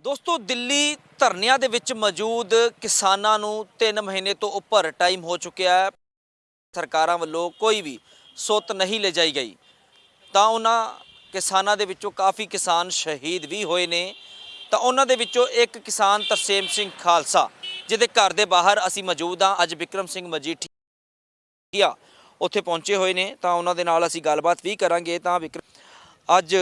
ਦੋਸਤੋ ਦਿੱਲੀ ਧਰਨਿਆਂ ਦੇ ਵਿੱਚ ਮੌਜੂਦ ਕਿਸਾਨਾਂ ਨੂੰ 3 ਮਹੀਨੇ ਤੋਂ ਉੱਪਰ ਟਾਈਮ ਹੋ ਚੁੱਕਿਆ ਹੈ। ਸਰਕਾਰਾਂ ਵੱਲੋਂ ਕੋਈ ਵੀ ਸੁੱਤ ਨਹੀਂ ਲਿਜਾਈ ਗਈ ਤਾਂ ਉਹਨਾਂ ਕਿਸਾਨਾਂ ਦੇ ਵਿੱਚੋਂ ਕਾਫੀ ਕਿਸਾਨ ਸ਼ਹੀਦ ਵੀ ਹੋਏ ਨੇ। ਤਾਂ ਉਹਨਾਂ ਦੇ ਵਿੱਚੋਂ ਇੱਕ ਕਿਸਾਨ ਤਰਸੇਮ ਸਿੰਘ ਖਾਲਸਾ ਜਿਹਦੇ ਘਰ ਦੇ ਬਾਹਰ ਅਸੀਂ ਮੌਜੂਦ ਹਾਂ। ਅੱਜ ਬਿਕਰਮ ਸਿੰਘ ਮਜੀਠੀਆ ਉੱਥੇ ਪਹੁੰਚੇ ਹੋਏ ਨੇ ਤਾਂ ਉਹਨਾਂ ਦੇ ਨਾਲ ਅਸੀਂ ਗੱਲਬਾਤ ਵੀ ਕਰਾਂਗੇ। ਤਾਂ ਬਿਕਰਮ ਅੱਜ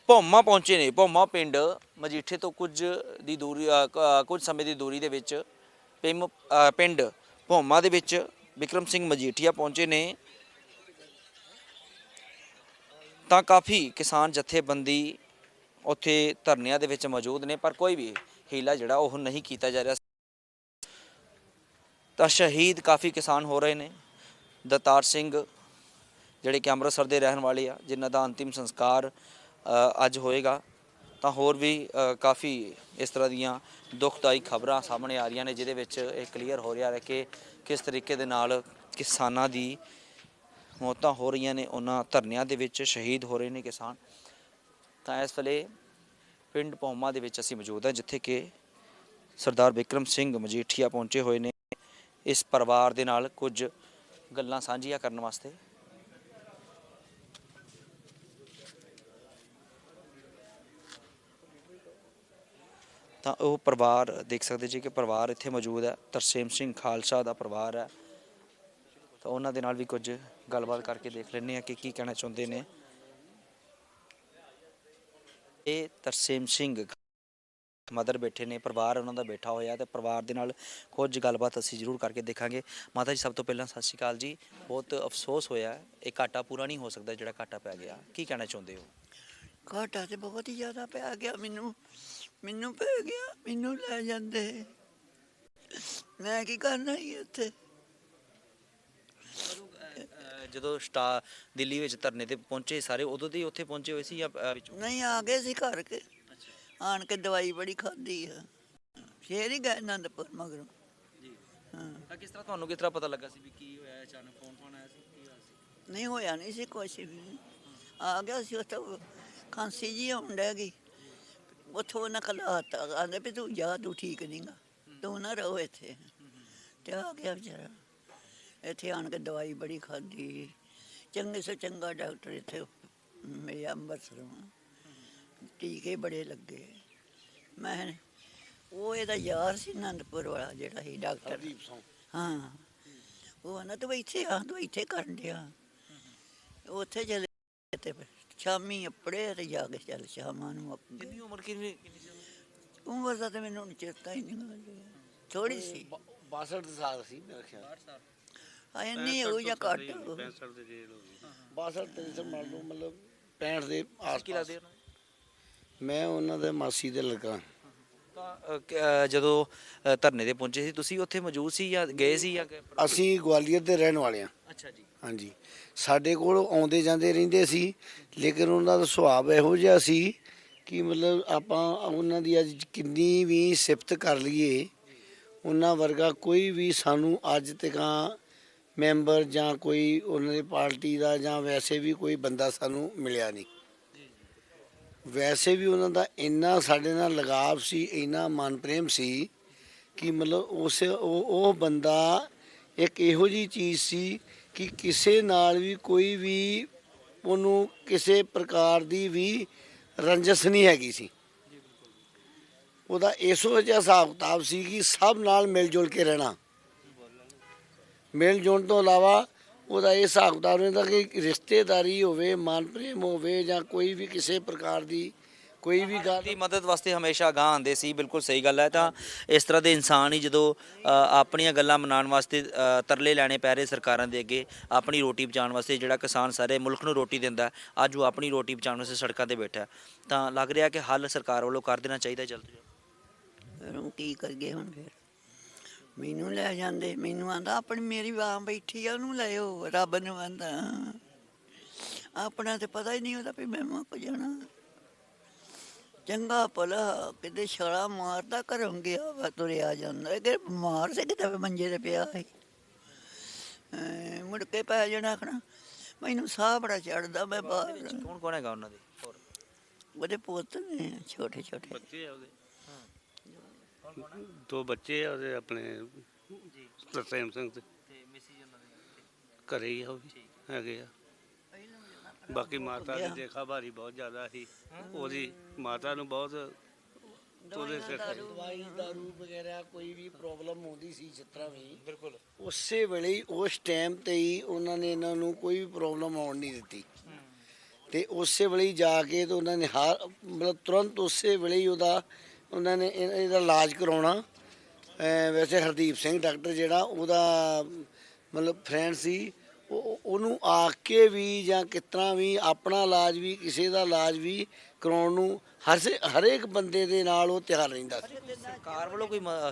ਭੌਮਾ ਪਹੁੰਚੇ ਨੇ। ਭੌਮਾ ਪਿੰਡ ਮਜੀਠੇ ਤੋਂ ਕੁਝ ਸਮੇਂ ਦੀ ਦੂਰੀ ਦੇ ਵਿੱਚ ਪਿੰਡ ਭੌਮਾ ਦੇ ਵਿੱਚ ਬਿਕਰਮ ਸਿੰਘ ਮਜੀਠੀਆ ਪਹੁੰਚੇ ਨੇ ਤਾਂ ਕਾਫੀ ਕਿਸਾਨ ਜਥੇਬੰਦੀ ਉੱਥੇ ਧਰਨਿਆਂ ਦੇ ਵਿੱਚ ਮੌਜੂਦ ਨੇ, ਪਰ ਕੋਈ ਵੀ ਹੀਲਾ ਜਿਹੜਾ ਉਹ ਨਹੀਂ ਕੀਤਾ ਜਾ ਰਿਹਾ। ਤਾਂ ਸ਼ਹੀਦ ਕਾਫੀ ਕਿਸਾਨ ਹੋ ਰਹੇ ਨੇ। ਦਤਾਰ ਸਿੰਘ ਜਿਹੜੇ ਕਿ ਅੰਮ੍ਰਿਤਸਰ ਦੇ ਰਹਿਣ ਵਾਲੇ ਆ, ਜਿਨ੍ਹਾਂ ਦਾ ਅੰਤਿਮ ਸੰਸਕਾਰ ਅੱਜ ਹੋਏਗਾ। ਤਾਂ ਹੋਰ ਵੀ ਕਾਫੀ ਇਸ ਤਰ੍ਹਾਂ ਦੀਆਂ ਦੁਖਦਾਈ ਖਬਰਾਂ ਸਾਹਮਣੇ ਆ ਰਹੀਆਂ ਨੇ, ਜਿਹਦੇ ਵਿੱਚ ਇਹ ਕਲੀਅਰ ਹੋ ਰਿਹਾ ਹੈ ਕਿ ਕਿਸ ਤਰੀਕੇ ਦੇ ਨਾਲ ਕਿਸਾਨਾਂ ਦੀ ਮੌਤਾਂ ਹੋ ਰਹੀਆਂ ਨੇ, ਉਹਨਾਂ ਧਰਨਿਆਂ ਦੇ ਵਿੱਚ ਸ਼ਹੀਦ ਹੋ ਰਹੇ ਨੇ ਕਿਸਾਨ। ਤਾਂ ਇਸ ਵੇਲੇ ਪਿੰਡ ਭੌਮਾ ਦੇ ਵਿੱਚ ਅਸੀਂ ਮੌਜੂਦ ਹਾਂ, ਜਿੱਥੇ ਕਿ ਸਰਦਾਰ ਬਿਕਰਮ ਸਿੰਘ ਮਜੀਠੀਆ ਪਹੁੰਚੇ ਹੋਏ ਨੇ ਇਸ ਪਰਿਵਾਰ ਦੇ ਨਾਲ ਕੁਝ ਗੱਲਾਂ ਸਾਂਝੀਆਂ ਕਰਨ ਵਾਸਤੇ। ਤਾਂ ਉਹ ਪਰਿਵਾਰ ਦੇਖ ਸਕਦੇ ਜੀ ਕਿ ਪਰਿਵਾਰ ਇੱਥੇ ਮੌਜੂਦ ਹੈ। ਤਰਸੇਮ ਸਿੰਘ ਖਾਲਸਾ ਦਾ ਪਰਿਵਾਰ ਹੈ। ਤਾਂ ਉਹਨਾਂ ਦੇ ਨਾਲ ਵੀ ਕੁਝ ਗੱਲਬਾਤ ਕਰਕੇ ਦੇਖ ਲੈਂਦੇ ਹਾਂ ਕਿ ਕੀ ਕਹਿਣਾ ਚਾਹੁੰਦੇ ਨੇ। ਇਹ ਤਰਸੇਮ ਸਿੰਘ ਮਦਰ ਬੈਠੇ ਨੇ, ਪਰਿਵਾਰ ਉਹਨਾਂ ਦਾ ਬੈਠਾ ਹੋਇਆ, ਤੇ ਪਰਿਵਾਰ ਦੇ ਨਾਲ ਕੁਝ ਗੱਲਬਾਤ ਅਸੀਂ ਜ਼ਰੂਰ ਕਰਕੇ ਦੇਖਾਂਗੇ। ਮਾਤਾ ਜੀ, ਸਭ ਤੋਂ ਪਹਿਲਾਂ ਸਤਿ ਸ਼੍ਰੀ ਅਕਾਲ ਜੀ। ਬਹੁਤ ਅਫਸੋਸ ਹੋਇਆ, ਇਹ ਘਾਟਾ ਪੂਰਾ ਨਹੀਂ ਹੋ ਸਕਦਾ ਜਿਹੜਾ ਘਾਟਾ ਪੈ ਗਿਆ, ਕੀ ਕਹਿਣਾ ਚਾਹੁੰਦੇ ਹੋ? ਘਾਟਾ ਤੇ ਬਹੁਤ ਹੀ ਜ਼ਿਆਦਾ ਪੈ ਗਿਆ। ਮੈਨੂੰ ਪੈ ਗਿਆ, ਮੈਨੂੰ ਲੈ ਜਾਂਦੇ, ਮੈਂ ਕੀ ਕਰਨਾ ਸੀ ਉੱਥੇ। ਜਦੋਂ ਦਿੱਲੀ ਵਿੱਚ ਧਰਨੇ ਤੇ ਪਹੁੰਚੇ ਸਾਰੇ, ਉਦੋਂ ਦੇ ਉੱਥੇ ਪਹੁੰਚੇ ਹੋਏ ਸੀ ਜਾਂ ਵਿੱਚੋਂ? ਨਹੀਂ, ਆ ਗਏ ਸੀ ਘਰ ਕੇ, ਆਣ ਕੇ ਦਵਾਈ ਬੜੀ ਖਾਧੀ ਆ, ਫੇਰ ਹੀ ਗਏ ਆਨੰਦਪੁਰ ਮਗਰੋਂ। ਜੀ ਹਾਂ, ਤਾਂ ਕਿਸ ਤਰ੍ਹਾਂ ਤੁਹਾਨੂੰ ਕਿਸ ਤਰ੍ਹਾਂ ਪਤਾ ਲੱਗਾ ਸੀ ਵੀ ਕੀ ਹੋਇਆ? ਅਚਾਨਕ ਫੋਨ ਆਇਆ ਸੀ, ਕੀ ਹੋਇਆ ਸੀ? ਨਹੀਂ ਹੋਇਆ ਨਹੀਂ ਸੀ ਕੁਛ ਵੀ, ਆ ਗਿਆ ਸੀ ਉੱਥੋਂ ਖਾਂਸੀ ਜੀ ਆਉਣ ਡੈ ਗਈ, ਉੱਥੋਂ ਉਹਨਾਂ ਖਲਾਤਾ, ਆਂਦੇ ਵੀ ਤੂੰ ਜਾ, ਤੂੰ ਠੀਕ ਨਹੀਂ ਗਾ, ਤੂੰ ਨਾ ਰਹੋ ਇੱਥੇ। ਤੇ ਆ ਗਿਆ ਵਿਚਾਰਾ, ਇੱਥੇ ਆਣ ਕੇ ਦਵਾਈ ਬੜੀ ਖਾਧੀ, ਚੰਗੇ ਸੇ ਚੰਗਾ ਡਾਕਟਰ ਇੱਥੇ ਮੇਰੇ ਅੰਮ੍ਰਿਤਸਰੋਂ, ਟੀਕੇ ਬੜੇ ਲੱਗੇ। ਮੈਂ ਉਹ ਇਹਦਾ ਯਾਰ ਸੀ ਆਨੰਦਪੁਰ ਵਾਲਾ ਜਿਹੜਾ ਸੀ ਡਾਕਟਰ, ਹਾਂ, ਉਹ ਨਾ ਤੂੰ ਇੱਥੇ ਆ, ਤੂੰ ਇੱਥੇ ਕਰਨ ਡਿਆ। ਉੱਥੇ ਚਲੇ ਤੇ ਸ਼ਾਮੀ ਆਪਣੇ ਤੇ ਜਾ ਕੇ ਚੱਲ ਸ਼ਾਮਾਂ ਨੂੰ। ਕਿੰਨੀ ਉਮਰ ਕਿੰਨੀ ਸੀ? ਉਮਰ ਦਾ ਤੇ ਮੈਨੂੰ ਹੁਣ ਚੇਤਾ ਹੀ ਨਹੀਂ, ਥੋੜੀ ਸੀ, 62 ਸਾਲ ਸੀ ਮੇਰੇ ਖਿਆਲ। ਆ ਇੰਨੀ ਹੋ ਜਾਂ ਘੱਟ। 62 ਦੇ ਜੇਲ੍ਹ ਹੋ ਗਈ, 62 300 ਮੰਨ ਲਓ, ਮਤਲਬ 65 ਦੇ ਆਸ-ਪਾਸ। ਮੈਂ ਉਹਨਾਂ ਦੇ ਮਾਸੀ ਦੇ ਲੜਕਾ। ਤਾਂ ਜਦੋਂ ਧਰਨੇ ਤੇ ਪਹੁੰਚੇ ਸੀ, ਤੁਸੀਂ ਉੱਥੇ ਮੌਜੂਦ ਸੀ ਜਾਂ ਗਏ ਸੀ ਜਾਂ? ਅਸੀਂ ਗਵਾਲੀਅਰ ਦੇ ਰਹਿਣ ਵਾਲੇ ਹਾਂ। ਅੱਛਾ ਜੀ। ਹਾਂਜੀ, ਸਾਡੇ ਕੋਲ ਆਉਂਦੇ ਜਾਂਦੇ ਰਹਿੰਦੇ ਸੀ, ਲੇਕਿਨ ਉਹਨਾਂ ਦਾ ਸੁਭਾਅ ਇਹੋ ਜਿਹਾ ਸੀ ਕਿ ਮਤਲਬ ਆਪਾਂ ਉਹਨਾਂ ਦੀ ਅੱਜ ਕਿੰਨੀ ਵੀ ਸਿਫਤ ਕਰ ਲਈਏ, ਉਹਨਾਂ ਵਰਗਾ ਕੋਈ ਵੀ ਸਾਨੂੰ ਅੱਜ ਤੱਕ ਮੈਂਬਰ ਜਾਂ ਕੋਈ ਉਹਨਾਂ ਦੀ ਪਾਰਟੀ ਦਾ ਜਾਂ ਵੈਸੇ ਵੀ ਕੋਈ ਬੰਦਾ ਸਾਨੂੰ ਮਿਲਿਆ ਨਹੀਂ। ਵੈਸੇ ਵੀ ਉਹਨਾਂ ਦਾ ਇੰਨਾ ਸਾਡੇ ਨਾਲ ਲਗਾਵ ਸੀ, ਇੰਨਾ ਮਨ ਪ੍ਰੇਮ ਸੀ ਕਿ ਮਤਲਬ ਉਹ ਬੰਦਾ ਇੱਕ ਇਹੋ ਜਿਹੀ ਚੀਜ਼ ਸੀ ਕਿ ਕਿਸੇ ਨਾਲ ਵੀ ਕੋਈ ਵੀ ਉਹਨੂੰ ਕਿਸੇ ਪ੍ਰਕਾਰ ਦੀ ਵੀ ਰੰਜਿਸ਼ ਨਹੀਂ ਹੈਗੀ ਸੀ। ਉਹਦਾ ਇਹੋ ਜਿਹਾ ਹਿਸਾਬ ਕਿਤਾਬ ਸੀ ਕਿ ਸਭ ਨਾਲ ਮਿਲ ਜੁਲ ਕੇ ਰਹਿਣਾ। ਮਿਲ ਜੁਲਣ ਤੋਂ ਇਲਾਵਾ ਉਹਦਾ ਇਹ ਹਿਸਾਬ ਕਿਤਾਬ ਰਹਿੰਦਾ ਕਿ ਰਿਸ਼ਤੇਦਾਰੀ ਹੋਵੇ, ਮਨ ਪ੍ਰੇਮ ਹੋਵੇ ਜਾਂ ਕੋਈ ਵੀ ਕਿਸੇ ਪ੍ਰਕਾਰ ਦੀ ਕੋਈ ਵੀ ਗੱਲ ਦੀ ਮਦਦ ਵਾਸਤੇ ਹਮੇਸ਼ਾ ਅਗਾਂਹ ਆਉਂਦੇ ਸੀ। ਬਿਲਕੁਲ ਸਹੀ ਗੱਲ ਹੈ। ਤਾਂ ਇਸ ਤਰ੍ਹਾਂ ਦੇ ਇਨਸਾਨ ਹੀ ਜਦੋਂ ਆਪਣੀਆਂ ਗੱਲਾਂ ਮਨਾਉਣ ਵਾਸਤੇ ਤਰਲੇ ਲੈਣੇ ਪੈ ਰਹੇ ਸਰਕਾਰਾਂ ਦੇ ਅੱਗੇ, ਆਪਣੀ ਰੋਟੀ ਬਚਾਉਣ ਵਾਸਤੇ, ਜਿਹੜਾ ਕਿਸਾਨ ਸਾਰੇ ਮੁਲਕ ਨੂੰ ਰੋਟੀ ਦਿੰਦਾ, ਅੱਜ ਉਹ ਆਪਣੀ ਰੋਟੀ ਬਚਾਉਣ ਵਾਸਤੇ ਸੜਕਾਂ 'ਤੇ ਬੈਠਾ। ਤਾਂ ਲੱਗ ਰਿਹਾ ਕਿ ਹੱਲ ਸਰਕਾਰ ਵੱਲੋਂ ਕਰ ਦੇਣਾ ਚਾਹੀਦਾ ਜਲਦ ਤੋਂ ਜਲਦ। ਫਿਰ ਉਹ ਕੀ ਕਰੀਏ ਹੁਣ? ਫਿਰ ਮੈਨੂੰ ਲੈ ਜਾਂਦੇ, ਮੈਨੂੰ ਆਂਦਾ ਆਪਣੀ ਮੇਰੀ ਮਾਂ ਬੈਠੀ ਆ, ਉਹਨੂੰ ਲੈ ਆਓ, ਰੱਬ ਨੂੰ ਆਂਦਾ। ਆਪਣਾ ਤੇ ਪਤਾ ਹੀ ਨਹੀਂ ਉਹਦਾ ਵੀ ਮੈਂ ਮੁੱਕ ਜਾਣਾ। ਚੰਗਾ ਭਲਾ ਕਿਤੇ ਛਾਲਾ ਮਾਰਦਾ, ਘਰੋਂ ਗਿਆ ਵਾ, ਤੁਰਿਆ ਜਾਂਦਾ, ਕਿ ਬਿਮਾਰ ਸੀ ਕਿਤੇ ਮੰਜੇ ਤੇ ਪਿਆ ਸੀ, ਮੁੜ ਕੇ ਪੈ ਜਾਣਾ। ਆਖਣਾ ਮੈਨੂੰ ਸਾਹ ਬੜਾ ਚੜਦਾ, ਮੈਂ ਬਾਹਰ। ਕੌਣ ਕੌਣ ਹੈਗਾ ਉਹਨਾਂ ਦੇ ਹੋਰ? ਉਹਦੇ ਪੁੱਤ ਨੇ ਛੋਟੇ ਛੋਟੇ। ਬੱਚੇ ਆ ਉਹਦੇ 2 ਬੱਚੇ ਆ ਉਹਦੇ ਆਪਣੇ ਜੀ ਤਰਸੇਮ ਸਿੰਘ ਤੇ ਤੇ ਮਿਸੀ ਉਹਨਾਂ ਦੇ ਘਰੇ ਹੀ ਆ ਉਹ ਵੀ ਹੈਗੇ ਆ। ਬਾਕੀ ਮਾਤਾ ਦੀ ਦੇਖਾ ਭਾਰੀ ਬਹੁਤ ਜ਼ਿਆਦਾ ਸੀ ਉਹਦੀ ਮਾਤਾ ਨੂੰ ਬਹੁਤ ਉਹਦੇ ਸਿਰ ਤੇ ਦਵਾਈ ਦਾਰੂ ਵਗੈਰਾ ਕੋਈ ਵੀ ਪ੍ਰੋਬਲਮ ਹੁੰਦੀ ਸੀ ਜਿਸ ਤਰ੍ਹਾਂ ਵੀ ਬਿਲਕੁਲ ਉਸੇ ਵੇਲੇ ਹੀ ਉਸ ਟਾਈਮ ਤੇ ਹੀ ਉਹਨਾਂ ਨੇ ਇਹਨਾਂ ਨੂੰ ਕੋਈ ਵੀ ਪ੍ਰੋਬਲਮ ਆਉਣ ਨਹੀਂ ਦਿੱਤੀ ਤੇ ਉਸੇ ਵੇਲੇ ਹੀ ਜਾ ਕੇ ਤੇ ਉਹਨਾਂ ਨੇ ਮਤਲਬ ਤੁਰੰਤ ਉਸੇ ਵੇਲੇ ਹੀ ਉਹਨਾਂ ਨੇ ਇਹਦਾ ਇਲਾਜ ਕਰਾਉਣਾ। ਵੈਸੇ ਹਰਦੀਪ ਸਿੰਘ ਡਾਕਟਰ ਜਿਹੜਾ ਉਹਦਾ ਮਤਲਬ ਫਰੈਂਡ ਸੀ ਉਹਨੂੰ ਆ ਕੇ ਵੀ ਜਾਂ ਕਿਸ ਤਰ੍ਹਾਂ ਵੀ ਆਪਣਾ ਇਲਾਜ ਵੀ ਕਿਸੇ ਦਾ ਇਲਾਜ ਵੀ ਕਰਾਉਣ ਨੂੰ ਹਰੇਕ ਬੰਦੇ ਦੇ ਨਾਲ ਉਹ ਤਿਆਰ ਰਹਿੰਦਾ ਸੀ।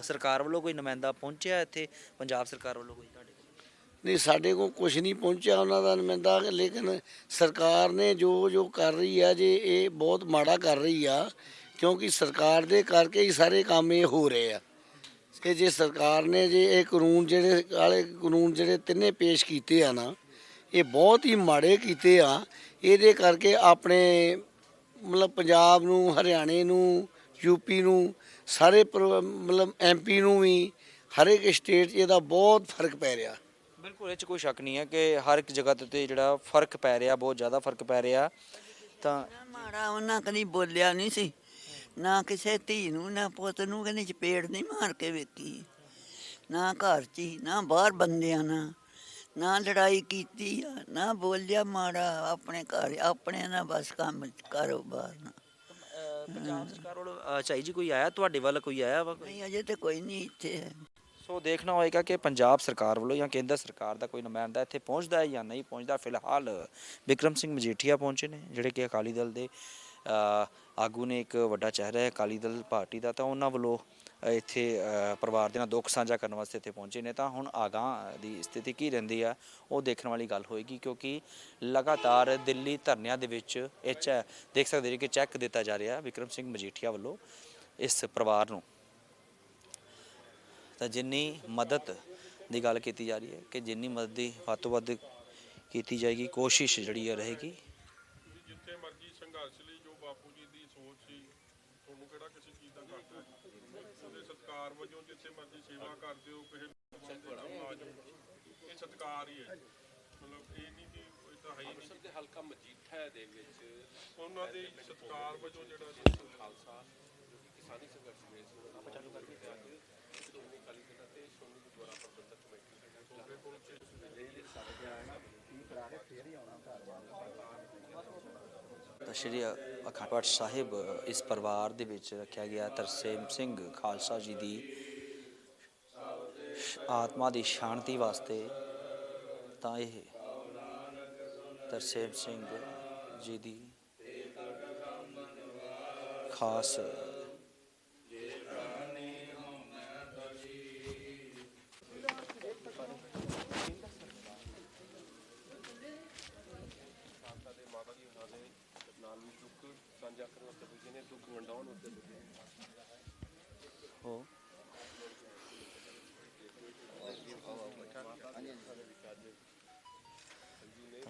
ਸਰਕਾਰ ਵੱਲੋਂ ਕੋਈ ਨੁਮਾਇੰਦਾ ਪਹੁੰਚਿਆ ਇੱਥੇ, ਪੰਜਾਬ ਸਰਕਾਰ ਵੱਲੋਂ ਕੋਈ ਤੁਹਾਡੇ ਕੋਲ? ਨਹੀਂ ਸਾਡੇ ਕੋਲ ਕੁਝ ਨਹੀਂ ਪਹੁੰਚਿਆ ਉਹਨਾਂ ਦਾ ਨੁਮਾਇੰਦਾ, ਲੇਕਿਨ ਸਰਕਾਰ ਨੇ ਜੋ ਕਰ ਰਹੀ ਆ ਜੇ ਇਹ ਬਹੁਤ ਮਾੜਾ ਕਰ ਰਹੀ ਆ ਕਿਉਂਕਿ ਸਰਕਾਰ ਦੇ ਕਰਕੇ ਹੀ ਸਾਰੇ ਕੰਮ ਇਹ ਹੋ ਰਹੇ ਆ ਕਿ ਜੇ ਸਰਕਾਰ ਨੇ ਜੇ ਇਹ ਕਾਨੂੰਨ ਜਿਹੜੇ ਤਿੰਨੇ ਪੇਸ਼ ਕੀਤੇ ਆ ਨਾ ਇਹ ਬਹੁਤ ਹੀ ਮਾੜੇ ਕੀਤੇ ਆ। ਇਹਦੇ ਕਰਕੇ ਆਪਣੇ ਮਤਲਬ ਪੰਜਾਬ ਨੂੰ, ਹਰਿਆਣੇ ਨੂੰ, ਯੂਪੀ ਨੂੰ, ਸਾਰੇ ਮਤਲਬ ਐਮਪੀ ਨੂੰ ਵੀ ਹਰ ਇੱਕ ਸਟੇਟ 'ਚ ਇਹਦਾ ਬਹੁਤ ਫਰਕ ਪੈ ਰਿਹਾ। ਬਿਲਕੁਲ ਇਹ 'ਚ ਕੋਈ ਸ਼ੱਕ ਨਹੀਂ ਹੈ ਕਿ ਹਰ ਇੱਕ ਜਗ੍ਹਾ ਤੇ ਜਿਹੜਾ ਫਰਕ ਪੈ ਰਿਹਾ, ਬਹੁਤ ਜ਼ਿਆਦਾ ਫਰਕ ਪੈ ਰਿਹਾ। ਤਾਂ ਮਾੜਾ ਉਹਨਾਂ ਕਦੀ ਬੋਲਿਆ ਨਹੀਂ ਸੀ, ਨਾ ਕਿਸੇ ਧੀ ਨੂੰ ਨਾ ਪੁੱਤ ਨੂੰ ਕਹਿੰਦੇ ਚਪੇੜ ਨਹੀਂ ਮਾਰ ਕੇ ਵੇਖੀ, ਨਾ ਘਰ 'ਚ ਹੀ ਨਾ ਬਾਹਰ ਬੰਦਿਆਂ ਨਾਲ ਨਾ ਲੜਾਈ ਕੀਤੀ ਆ, ਨਾ ਬੋਲਿਆ ਮਾੜਾ। ਆਪਣੇ ਘਰ ਆਪਣੇ ਨਾਲ ਬਸ ਕੰਮ ਕਾਰੋਬਾਰ ਨਾਲ। ਪੰਜਾਬ ਸਰਕਾਰ ਵੱਲੋਂ ਚਾਈ ਜੀ ਕੋਈ ਆਇਆ ਤੁਹਾਡੇ ਵੱਲ, ਕੋਈ ਆਇਆ ਵਾ? ਨਹੀਂ ਅਜੇ ਤੇ ਕੋਈ ਨਹੀਂ ਇੱਥੇ ਹੈ। ਸੋ ਦੇਖਣਾ ਹੋਏਗਾ ਕਿ ਪੰਜਾਬ ਸਰਕਾਰ ਵੱਲੋਂ ਜਾਂ ਕੇਂਦਰ ਸਰਕਾਰ ਦਾ ਕੋਈ ਨੁਮਾਇੰਦਾ ਇੱਥੇ ਪਹੁੰਚਦਾ ਹੈ ਜਾਂ ਨਹੀਂ ਪਹੁੰਚਦਾ। ਫਿਲਹਾਲ ਬਿਕਰਮ ਸਿੰਘ ਮਜੀਠੀਆ ਪਹੁੰਚੇ ਨੇ ਜਿਹੜੇ ਕਿ ਅਕਾਲੀ ਦਲ ਦੇ ਆਗੂ ਨੇ, ਇੱਕ ਵੱਡਾ ਚਿਹਰਾ ਹੈ ਅਕਾਲੀ ਦਲ ਪਾਰਟੀ ਦਾ। ਤਾਂ ਉਹਨਾਂ ਵੱਲੋਂ ਇੱਥੇ ਪਰਿਵਾਰ ਦੇ ਨਾਲ ਦੁੱਖ ਸਾਂਝਾ ਕਰਨ ਵਾਸਤੇ ਇੱਥੇ ਪਹੁੰਚੇ ਨੇ। ਤਾਂ ਹੁਣ ਅਗਾਂਹ ਦੀ ਸਥਿਤੀ ਕੀ ਰਹਿੰਦੀ ਆ ਉਹ ਦੇਖਣ ਵਾਲੀ ਗੱਲ ਹੋਏਗੀ ਕਿਉਂਕਿ ਲਗਾਤਾਰ ਦਿੱਲੀ ਧਰਨਿਆਂ ਦੇ ਵਿੱਚ ਦੇਖ ਸਕਦੇ ਕਿ ਚੈੱਕ ਦਿੱਤਾ ਜਾ ਰਿਹਾ ਬਿਕਰਮ ਸਿੰਘ ਮਜੀਠੀਆ ਵੱਲੋਂ ਇਸ ਪਰਿਵਾਰ ਨੂੰ। ਤਾਂ ਜਿੰਨੀ ਮਦਦ ਦੀ ਗੱਲ ਕੀਤੀ ਜਾ ਰਹੀ ਹੈ ਕਿ ਜਿੰਨੀ ਮਦਦ ਦੀ ਵੱਧ ਤੋਂ ਵੱਧ ਕੀਤੀ ਜਾਏਗੀ, ਕੋਸ਼ਿਸ਼ ਜਿਹੜੀ ਹੈ ਰਹੇਗੀ। ਜਿੱਥੇ ਮਰਜ਼ੀ ਸੰਘਰਸ਼ ਲਈ ਜੋ ਬਾਪੂ ਜੀ ਦੀ ਸੋਚ ਸੀ, ਤੁਹਾਨੂੰ ਕਿਹੜਾ ਕਿਸੇ ਚੀਜ਼ ਦਾ ਘਾਟਾ ਹੈ? ਉਹਦੇ ਸਤਿਕਾਰ ਵਜੋਂ ਜਿੱਥੇ ਮਰਜ਼ੀ ਸੇਵਾ ਕਰਦੇ ਹੋ, ਕਿਸੇ ਇਹ ਸਤਿਕਾਰ ਹੀ ਹੈ। ਮਤਲਬ ਇਹ ਨਹੀਂ ਕਿ ਇਹ ਤਾਂ ਹੈ ਹੀ ਨਹੀਂ ਦੇ ਹਲਕਾ ਮਜੀਠਾ ਦੇ ਵਿੱਚ ਉਹਨਾਂ ਦੇ ਸਤਿਕਾਰ ਵਜੋਂ ਜਿਹੜਾ ਖਾਲਸਾ ਕਿਸਾਨੀ ਸੰਘਰਸ਼ ਵਿੱਚ ਆਪਾਂ ਚਾਲੂ ਕਰਕੇ ਸ਼੍ਰੋਮਣੀ ਅਕਾਲੀ ਦਲ ਤੇ ਸ਼੍ਰੋਮਣੀ ਗੁਰਦੁਆਰਾ ਪ੍ਰਬੰਧਕ ਕਮੇਟੀ ਸਾਡੇ ਕੋਲ ਤਾਂ ਸ਼੍ਰੀ ਅਖੰਡ ਪਾਠ ਸਾਹਿਬ ਇਸ ਪਰਿਵਾਰ ਦੇ ਵਿੱਚ ਰੱਖਿਆ ਗਿਆ। ਤਰਸੇਮ ਸਿੰਘ ਖਾਲਸਾ ਜੀ ਦੀ ਆਤਮਾ ਦੀ ਸ਼ਾਂਤੀ ਵਾਸਤੇ ਤਾਂ ਇਹ ਤਰਸੇਮ ਸਿੰਘ ਜੀ ਦੀ ਖਾਸ ਸਾਂਝਾ ਕਰਨ ਵਾਸਤੇ ਪੁੱਜੇ ਨੇ, ਦੁੱਖ ਵੰਡਾਉਣ ਵਾਸਤੇ ਪੁੱਜੇ ਨੇ। ਹੋ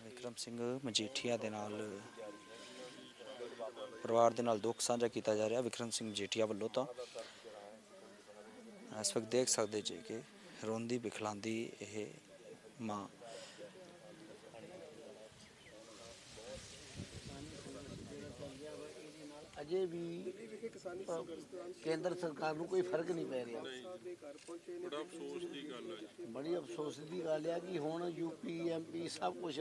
ਵਿਕਰਮ ਸਿੰਘ ਮਜੀਠੀਆ ਦੇ ਨਾਲ ਪਰਿਵਾਰ ਦੇ ਨਾਲ ਦੁੱਖ ਸਾਂਝਾ ਕੀਤਾ ਜਾ ਰਿਹਾ ਵਿਕਰਮ ਸਿੰਘ ਮਜੀਠੀਆ ਵੱਲੋਂ। ਤਾਂ ਇਸ ਵਕਤ ਦੇਖ ਸਕਦੇ ਜੀ ਕਿ ਰੋਂਦੀ ਬਿਖਲਾਂਦੀ ਇਹ ਮਾਂ ਅਜੇ ਵੀ ਕੇਂਦਰ ਸਰਕਾਰ ਨੂੰ ਕੋਈ ਫਰਕ ਨਹੀਂ ਪੈ ਰਿਹਾ। ਬੜਾ ਅਫਸੋਸ ਦੀ ਗੱਲ ਹੈ। ਬੜੀ ਅਫਸੋਸ ਦੀ ਗੱਲ ਆ ਕਿ ਹੁਣ ਯੂਪੀ ਐਮਪੀ ਸਭ ਕੁਝ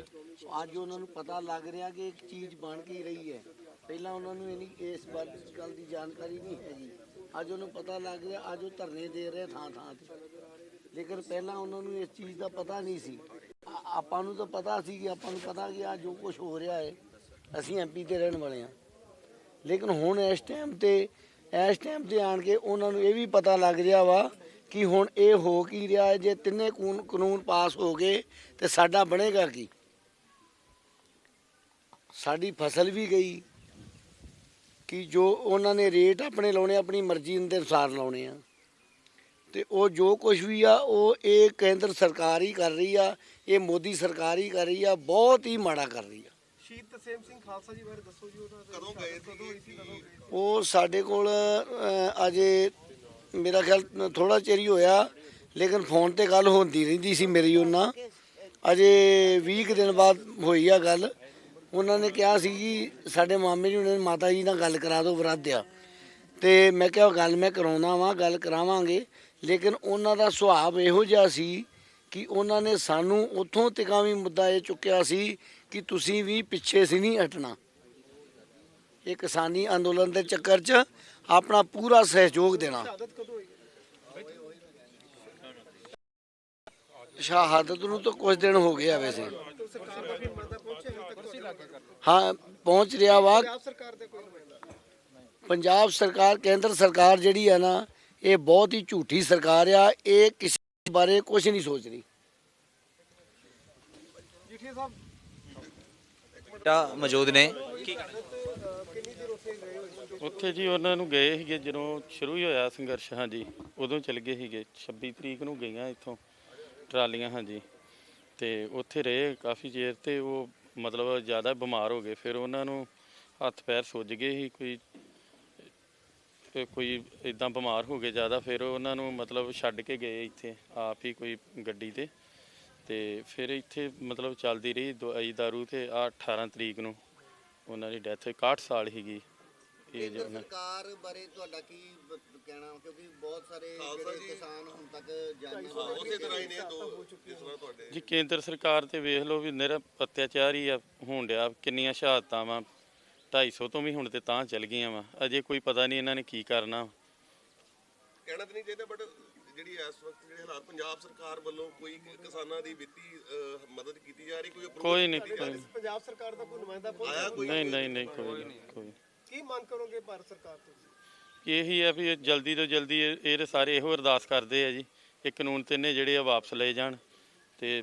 ਅੱਜ ਉਹਨਾਂ ਨੂੰ ਪਤਾ ਲੱਗ ਰਿਹਾ ਕਿ ਇੱਕ ਚੀਜ਼ ਬਣ ਕੀ ਰਹੀ ਹੈ। ਪਹਿਲਾਂ ਉਹਨਾਂ ਨੂੰ ਇਸ ਗੱਲ ਦੀ ਜਾਣਕਾਰੀ ਨਹੀਂ ਹੈਗੀ। ਅੱਜ ਉਹਨੂੰ ਪਤਾ ਲੱਗ ਰਿਹਾ, ਅੱਜ ਉਹ ਧਰਨੇ ਦੇ ਰਹੇ ਥਾਂ ਥਾਂ ਤੇ, ਲੇਕਿਨ ਪਹਿਲਾਂ ਉਹਨਾਂ ਨੂੰ ਇਸ ਚੀਜ਼ ਦਾ ਪਤਾ ਨਹੀਂ ਸੀ। ਆਪਾਂ ਨੂੰ ਤਾਂ ਪਤਾ ਸੀ ਕਿ ਆਪਾਂ ਨੂੰ ਪਤਾ ਕਿ ਆ ਜੋ ਕੁਝ ਹੋ ਰਿਹਾ ਹੈ ਅਸੀਂ ਐਮਪੀ ਤੇ ਰਹਿਣ ਵਾਲੇ ਹਾਂ, ਲੇਕਿਨ ਹੁਣ ਇਸ ਟਾਈਮ ਤੇ ਆਣ ਕੇ ਉਹਨਾਂ ਨੂੰ ਇਹ ਵੀ ਪਤਾ ਲੱਗ ਰਿਹਾ ਵਾ ਕਿ ਹੁਣ ਇਹ ਹੋ ਕੀ ਰਿਹਾ ਹੈ। ਜੇ ਤਿੰਨੇ ਕਾਨੂੰਨ ਪਾਸ ਹੋ ਗਏ ਤੇ ਸਾਡਾ ਬਣੇਗਾ ਕੀ? ਸਾਡੀ ਫਸਲ ਵੀ ਗਈ ਕਿ ਜੋ ਉਹਨਾਂ ਨੇ ਰੇਟ ਆਪਣੇ ਲਾਉਣੇ ਆਪਣੀ ਮਰਜ਼ੀ ਦੇ ਅਨੁਸਾਰ ਲਾਉਣੇ ਆ, ਤੇ ਉਹ ਜੋ ਕੁਝ ਵੀ ਆ ਉਹ ਇਹ ਕੇਂਦਰ ਸਰਕਾਰ ਹੀ ਕਰ ਰਹੀ ਆ, ਇਹ ਮੋਦੀ ਸਰਕਾਰ ਹੀ ਕਰ ਰਹੀ ਆ, ਬਹੁਤ ਹੀ ਮਾੜਾ ਕਰ ਰਹੀ ਆ। ਸ਼ਹੀਦ ਤਰਸੇਮ ਸਿੰਘ ਖਾਲਸਾ ਜੀ ਬਾਰੇ ਦੱਸੋ ਜੀ, ਉਹਨਾਂ ਦੇ ਕਦੋਂ ਗਏ ਸੀ? ਉਹ ਸਾਡੇ ਕੋਲ ਅਜੇ ਮੇਰਾ ਖਿਆਲ ਥੋੜਾ ਚਿਰ ਹੀ ਹੋਇਆ, ਲੇਕਿਨ ਫੋਨ ਤੇ ਗੱਲ ਹੁੰਦੀ ਰਹਿੰਦੀ ਸੀ ਮੇਰੀ ਉਹਨਾਂ। ਅਜੇ 20 ਕੁ ਦਿਨ ਬਾਅਦ ਹੋਈ ਆ ਗੱਲ। ਉਹਨਾਂ ਨੇ ਕਿਹਾ ਸੀ ਕਿ ਸਾਡੇ ਮਾਮੇ ਜੀ ਉਹਨਾਂ ਨੇ ਮਾਤਾ ਜੀ ਨਾਲ ਗੱਲ ਕਰਾ ਦਿਓ ਵਰਾਦਿਆ, ਤੇ ਮੈਂ ਕਿਹਾ ਗੱਲ ਮੈਂ ਕਰਾਉਣਾ ਵਾਂ, ਗੱਲ ਕਰਾਵਾਂਗੇ। ਲੇਕਿਨ ਉਹਨਾਂ ਦਾ ਸੁਭਾਅ ਇਹੋ ਜਿਹਾ ਸੀ ਕਿ ਉਹਨਾਂ ਨੇ ਸਾਨੂੰ ਉੱਥੋਂ ਤੱਕਾਂ ਵੀ ਮੁੱਦਾ ਇਹ ਚੁੱਕਿਆ ਸੀ ਕਿ ਤੁਸੀਂ ਵੀ ਪਿੱਛੇ ਸੀ ਨਹੀਂ ਹਟਣਾ, ਇਹ ਕਿਸਾਨੀ ਅੰਦੋਲਨ ਦੇ ਚੱਕਰ 'ਚ ਆਪਣਾ ਪੂਰਾ ਸਹਿਯੋਗ ਦੇਣਾ। ਸ਼ਹਾਦਤ ਨੂੰ ਤਾਂ ਕੁਝ ਦਿਨ ਹੋ ਗਏ ਆ ਵੈਸੇ। ਹਾਂ ਪਹੁੰਚ ਰਿਹਾ ਵਾ। ਪੰਜਾਬ ਸਰਕਾਰ ਕੇਂਦਰ ਸਰਕਾਰ ਜਿਹੜੀ ਆ ਨਾ, ਇਹ ਬਹੁਤ ਹੀ ਝੂਠੀ ਸਰਕਾਰ ਆ। ਇਹ ਕਿਸੇ ਬਾਰੇ ਕੁਝ ਨਹੀਂ ਸੋਚ ਰਹੀ। ਮੌਜੂਦ ਨੇ ਉੱਥੇ ਜੀ ਉਹਨਾਂ ਨੂੰ ਗਏ ਸੀਗੇ ਜਦੋਂ ਸ਼ੁਰੂ ਹੀ ਹੋਇਆ ਸੰਘਰਸ਼। ਹਾਂਜੀ ਉਦੋਂ ਚਲ ਗਏ ਸੀਗੇ, 26 ਤਰੀਕ ਨੂੰ ਗਈਆਂ ਇੱਥੋਂ ਟਰਾਲੀਆਂ। ਹਾਂਜੀ ਤੇ ਉੱਥੇ ਰਹੇ ਕਾਫੀ ਚਿਰ, ਤੇ ਉਹ ਮਤਲਬ ਜ਼ਿਆਦਾ ਬਿਮਾਰ ਹੋ ਗਏ। ਫਿਰ ਉਹਨਾਂ ਨੂੰ ਹੱਥ ਪੈਰ ਸੁੱਜ ਗਏ ਸੀ, ਕੋਈ ਇਦਾਂ ਬਿਮਾਰ ਹੋ ਗਏ ਜ਼ਿਆਦਾ। ਫਿਰ ਉਹਨਾਂ ਨੂੰ ਮਤਲਬ ਛੱਡ ਕੇ ਗਏ ਇੱਥੇ ਆਪ ਹੀ ਕੋਈ ਗੱਡੀ ਤੇ ਫਿਰ ਇੱਥੇ ਮਤਲਬ ਚੱਲਦੀ ਰਹੀ ਦਵਾਈ ਦਾਰੂ। ਤੇ ਆ 18 ਤਰੀਕ ਨੂੰ ਉਹਨਾਂ ਦੀ ਡੈਥ ਹੋਈ, 61 ਸਾਲ ਸੀਗੀ ਏਜ। ਸਰਕਾਰ ਬਾਰੇ ਤੁਹਾਡਾ ਕੀ ਕਹਿਣਾ, ਕਿਉਂਕਿ ਬਹੁਤ ਸਾਰੇ ਜਿਹੜੇ ਕਿਸਾਨ ਹੁਣ ਤੱਕ ਜਾਨੀ ਉਸੇ ਤਰ੍ਹਾਂ ਹੀ ਨੇ ਜਿਸ ਤਰ੍ਹਾਂ ਤੁਹਾਡੇ ਜੀ ਕੇਂਦਰ ਸਰਕਾਰ ਤੇ ਵੇਖ ਲਓ ਵੀ ਨਿਰਾ ਅਤਿਆਚਾਰ ਹੀ ਆ ਹੋਣ ਡਿਆ। ਕਿੰਨੀਆਂ ਸ਼ਹਾਦਤਾਂ ਵਾ, 250 ਤੋਂ ਵੀ ਹੁਣ ਤੇ ਤਾਂ ਚੱਲ ਗਈਆਂ ਵਾ। ਅਜੇ ਕੋਈ ਪਤਾ ਨਹੀਂ ਇਹਨਾਂ ਨੇ ਕੀ ਕਰਨਾ। ਕਹਿਣਾ ਤਾਂ ਨਹੀਂ ਚਾਹੀਦਾ, ਬਟ ਜਿਹੜੀ ਇਸ ਵਕਤ ਜਿਹੜੇ ਹਾਲਾਤ ਪੰਜਾਬ ਸਰਕਾਰ ਵੱਲੋਂ ਕੋਈ ਕਿਸਾਨਾਂ ਦੀ ਵਿੱਤੀ ਮਦਦ ਕੀਤੀ ਜਾ ਰਹੀ, ਕੋਈ ਨਹੀਂ ਪੰਜਾਬ ਸਰਕਾਰ ਦਾ ਕੋਈ ਨੁਮਾਇੰਦਾ ਆਇਆ ਕੋਈ? ਨਹੀਂ ਕੋਈ। ਕੀ ਮੰਗ ਕਰੋਗੇ ਭਾਰਤ ਸਰਕਾਰ ਤੋਂ? ਇਹੀ ਹੈ ਵੀ ਜਲਦੀ ਤੋਂ ਜਲਦੀ ਇਹ ਸਾਰੇ ਇਹੋ ਅਰਦਾਸ ਕਰਦੇ ਆ ਜੀ, ਇਹ ਕਾਨੂੰਨ 3 ਜਿਹੜੇ ਆ ਵਾਪਸ ਲਏ ਜਾਣ, ਤੇ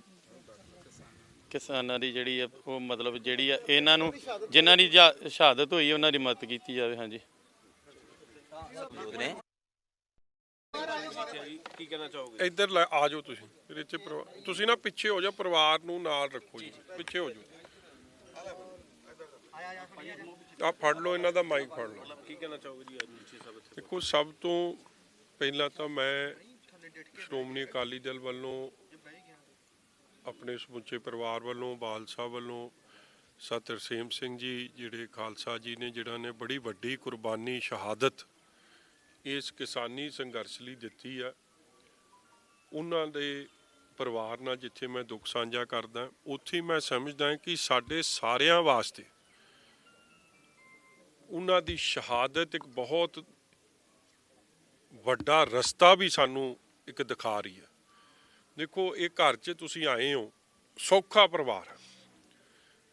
ਕਿਸਾਨਾਂ ਦੀ ਜਿਹੜੀ ਆ ਉਹ ਮਤਲਬ ਜਿਹੜੀ ਆ ਇਹਨਾਂ ਨੂੰ ਜਿਨ੍ਹਾਂ ਦੀ ਸ਼ਹਾਦਤ ਹੋਈ ਉਹਨਾਂ ਦੀ ਮਦਦ ਕੀਤੀ ਜਾਵੇ। ਹਾਂਜੀ ਕੀ ਕਹਿਣਾ ਚਾਹੋਗੇ? ਇੱਧਰ ਆ ਜਾਓ ਤੁਸੀਂ, ਇਹਦੇ ਚ ਤੁਸੀਂ ਨਾ ਪਿੱਛੇ ਹੋ ਜਾਓ, ਪਰਿਵਾਰ ਨੂੰ ਨਾਲ ਰੱਖੋ ਜੀ, ਪਿੱਛੇ ਹੋ ਜਾਓ। ਆ ਫੜ ਲਓ ਇਹਨਾਂ ਦਾ ਮਾਈਕ, ਫੜ ਲਓ। ਕੀ ਕਹਿਣਾ ਚਾਹੋਗੇ ਜੀ ਅੱਜ? ਦੇਖੋ, ਸਭ ਤੋਂ ਪਹਿਲਾਂ ਤਾਂ ਮੈਂ ਸ਼੍ਰੋਮਣੀ ਅਕਾਲੀ ਦਲ ਵੱਲੋਂ, ਆਪਣੇ ਸਮੁੱਚੇ ਪਰਿਵਾਰ ਵੱਲੋਂ, ਬਾਲ ਸਾਹਿਬ ਵੱਲੋਂ, ਸਰ ਤਰਸੇਮ ਸਿੰਘ ਜੀ ਜਿਹੜੇ ਖਾਲਸਾ ਜੀ ਨੇ, ਜਿਨ੍ਹਾਂ ਨੇ ਬੜੀ ਵੱਡੀ ਕੁਰਬਾਨੀ, ਸ਼ਹਾਦਤ ਇਸ ਕਿਸਾਨੀ ਸੰਘਰਸ਼ ਲਈ ਦਿੱਤੀ ਆ, ਉਹਨਾਂ ਦੇ ਪਰਿਵਾਰ ਨਾਲ ਜਿੱਥੇ ਮੈਂ ਦੁੱਖ ਸਾਂਝਾ ਕਰਦਾ, ਉੱਥੇ ਮੈਂ ਸਮਝਦਾ ਕਿ ਸਾਡੇ ਸਾਰਿਆਂ ਵਾਸਤੇ ਉਹਨਾਂ ਦੀ ਸ਼ਹਾਦਤ ਇੱਕ ਬਹੁਤ ਵੱਡਾ ਰਸਤਾ ਵੀ ਸਾਨੂੰ ਇੱਕ ਦਿਖਾ ਰਹੀ ਹੈ। ਦੇਖੋ, ਇਹ ਘਰ 'ਚ ਤੁਸੀਂ ਆਏ ਹੋ, ਸੌਖਾ ਪਰਿਵਾਰ ਹੈ,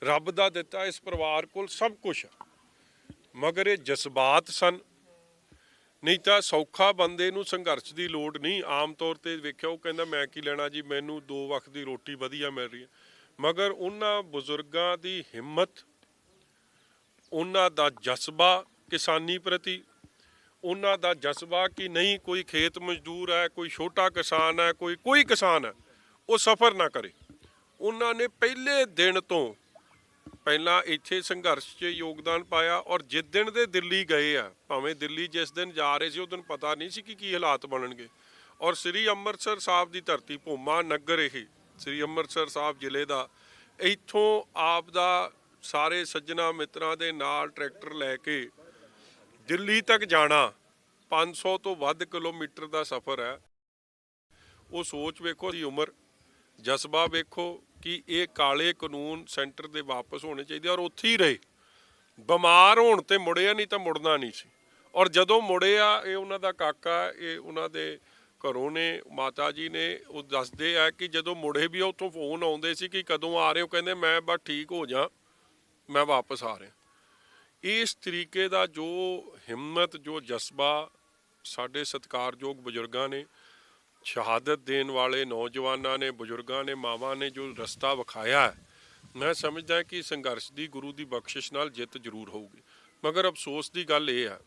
ਰੱਬ ਦਾ ਦਿੱਤਾ। ਇਸ ਪਰਿਵਾਰ ਕੋਲ ਸਭ ਕੁਝ ਹੈ, ਮਗਰ ਇਹ ਜਜ਼ਬਾਤ ਸਨ। ਨਹੀਂ ਤਾਂ ਸੌਖਾ ਬੰਦੇ ਨੂੰ ਸੰਘਰਸ਼ ਦੀ ਲੋੜ ਨਹੀਂ। ਆਮ ਤੌਰ ਤੇ ਵੇਖਿਆ, ਉਹ ਕਹਿੰਦਾ ਮੈਂ ਕੀ ਲੈਣਾ ਜੀ, ਮੈਨੂੰ 2 ਵਕਤ ਦੀ ਰੋਟੀ ਵਧੀਆ ਮਿਲ ਰਹੀ ਹੈ। ਮਗਰ ਉਹਨਾਂ ਬਜ਼ੁਰਗਾਂ ਦੀ ਹਿੰਮਤ, ਉਹਨਾਂ ਦਾ ਜਜ਼ਬਾ ਕਿਸਾਨੀ ਪ੍ਰਤੀ, ਉਹਨਾਂ ਦਾ ਜਜ਼ਬਾ ਕਿ ਨਹੀਂ ਕੋਈ ਖੇਤ ਮਜ਼ਦੂਰ ਹੈ, ਕੋਈ ਛੋਟਾ ਕਿਸਾਨ ਹੈ, ਕੋਈ ਕਿਸਾਨ ਹੈ, ਉਹ ਸਫਰ ਨਾ ਕਰੇ। ਉਹਨਾਂ ਨੇ ਪਹਿਲੇ ਦਿਨ ਤੋਂ ਪਹਿਲਾਂ ਇੱਥੇ ਸੰਘਰਸ਼ 'ਚ ਯੋਗਦਾਨ ਪਾਇਆ। ਔਰ ਜਿਸ ਦਿਨ ਦੇ ਦਿੱਲੀ ਗਏ ਆ, ਭਾਵੇਂ ਦਿੱਲੀ ਜਿਸ ਦਿਨ ਜਾ ਰਹੇ ਸੀ ਉਸ ਦਿਨ ਪਤਾ ਨਹੀਂ ਸੀ ਕਿ ਕੀ ਹਾਲਾਤ ਬਣਨਗੇ। ਔਰ ਸ੍ਰੀ ਅੰਮ੍ਰਿਤਸਰ ਸਾਹਿਬ ਦੀ ਧਰਤੀ, ਭੂਮਾ ਨਗਰ ਇਹ ਸ੍ਰੀ ਅੰਮ੍ਰਿਤਸਰ ਸਾਹਿਬ ਜ਼ਿਲ੍ਹੇ ਦਾ, ਇੱਥੋਂ ਆਪ ਦਾ ਸਾਰੇ ਸੱਜਣਾ ਮਿੱਤਰਾਂ ਦੇ ਨਾਲ ਟਰੈਕਟਰ ਲੈ ਕੇ ਦਿੱਲੀ ਤੱਕ ਜਾਣਾ, 500 ਤੋਂ ਵੱਧ ਕਿਲੋਮੀਟਰ ਦਾ ਸਫ਼ਰ ਹੈ। ਉਹ ਸੋਚ ਵੇਖੋ ਦੀ ਉਮਰ, ਜਜ਼ਬਾ ਵੇਖੋ ਕਿ ਇਹ ਕਾਲੇ ਕਾਨੂੰਨ ਸੈਂਟਰ ਦੇ ਵਾਪਸ ਹੋਣੇ ਚਾਹੀਦੇ। ਔਰ ਉੱਥੇ ਹੀ ਰਹੇ, ਬਿਮਾਰ ਹੋਣ ਤੇ ਮੁੜਿਆ, ਨਹੀਂ ਤਾਂ ਮੁੜਨਾ ਨਹੀਂ ਸੀ। ਔਰ ਜਦੋਂ ਮੁੜਿਆ, ਇਹ ਉਹਨਾਂ ਦਾ ਕਾਕਾ, ਇਹ ਉਹਨਾਂ ਦੇ ਘਰੋਂ ਨੇ, ਮਾਤਾ ਜੀ ਨੇ, ਉਹ ਦੱਸਦੇ ਆ ਕਿ ਜਦੋਂ ਮੁੜੇ ਵੀ ਉੱਥੋਂ ਫੋਨ ਆਉਂਦੇ ਸੀ ਕਿ ਕਦੋਂ ਆ ਰਹੇ ਹੋ, ਕਹਿੰਦੇ ਮੈਂ ਬਸ ਠੀਕ ਹੋ ਜਾ, ਮੈਂ ਵਾਪਸ ਆ ਰਿਹਾ। ਇਸ ਤਰੀਕੇ ਦਾ ਜੋ ਹਿੰਮਤ, ਜੋ ਜਜ਼ਬਾ ਸਾਡੇ ਸਤਿਕਾਰਯੋਗ ਬਜ਼ੁਰਗਾਂ ਨੇ, ਸ਼ਹਾਦਤ ਦੇਣ ਵਾਲੇ ਨੌਜਵਾਨਾਂ ਨੇ, ਬਜ਼ੁਰਗਾਂ ਨੇ, ਮਾਵਾਂ ਨੇ ਜੋ ਰਸਤਾ ਵਿਖਾਇਆ ਹੈ, ਮੈਂ ਸਮਝਦਾ ਕਿ ਸੰਘਰਸ਼ ਦੀ ਗੁਰੂ ਦੀ ਬਖਸ਼ਿਸ਼ ਨਾਲ ਜਿੱਤ ਜ਼ਰੂਰ ਹੋਊਗੀ। ਮਗਰ ਅਫਸੋਸ ਦੀ ਗੱਲ ਇਹ ਹੈ